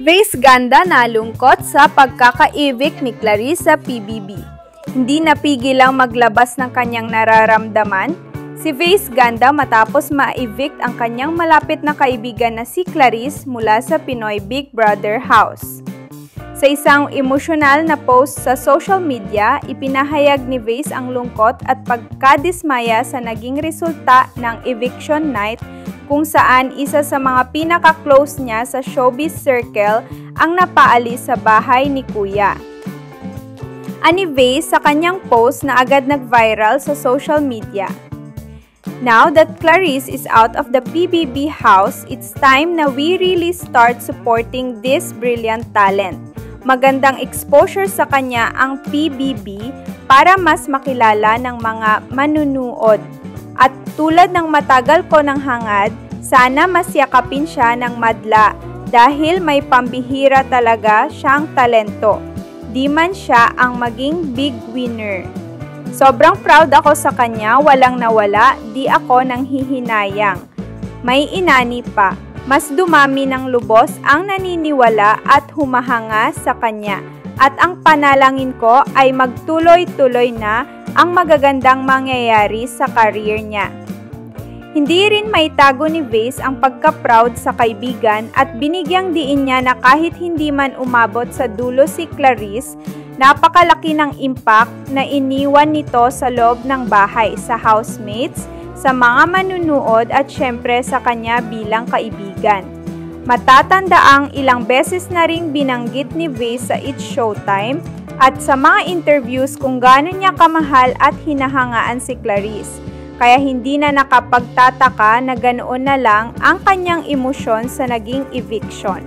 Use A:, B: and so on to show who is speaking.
A: Vase Ganda nalungkot sa pagkaka-evict ni Clarice sa PBB. Hindi napigil ang maglabas ng kanyang nararamdaman si Vase Ganda matapos ma-evict ang kanyang malapit na kaibigan na si Clarice mula sa Pinoy Big Brother house. Sa isang emosyonal na post sa social media, ipinahayag ni Vase ang lungkot at pagkadismaya sa naging resulta ng eviction night kung saan isa sa mga pinaka-close niya sa showbiz circle ang napaalis sa bahay ni Kuya. Ani Vase sa kanyang post na agad nag-viral sa social media. Now that Clarice is out of the PBB house, it's time na we really start supporting this brilliant talent. Magandang exposure sa kanya ang PBB para mas makilala ng mga manunood. At tulad ng matagal ko ng hangad, sana masyakapin siya ng madla dahil may pambihira talaga siyang talento. Di man siya ang maging big winner. Sobrang proud ako sa kanya, walang nawala, di ako nang hihinayang. May inani pa. Mas dumami ng lubos ang naniniwala at humahanga sa kanya. At ang panalangin ko ay magtuloy-tuloy na ang magagandang mangyayari sa career niya. Hindi rin maitago ni Vase ang pagka-proud sa kaibigan at binigyang diin niya na kahit hindi man umabot sa dulo si Clarice, napakalaki ng impact na iniwan nito sa loob ng bahay sa housemates, sa mga manunood at syempre sa kanya bilang kaibigan. Matatandaang ilang beses na ring binanggit ni Vase sa It's Showtime at sa mga interviews kung gaano niya kamahal at hinahangaan si Clarice. Kaya hindi na nakapagtataka na ganoon na lang ang kanyang emosyon sa naging eviction.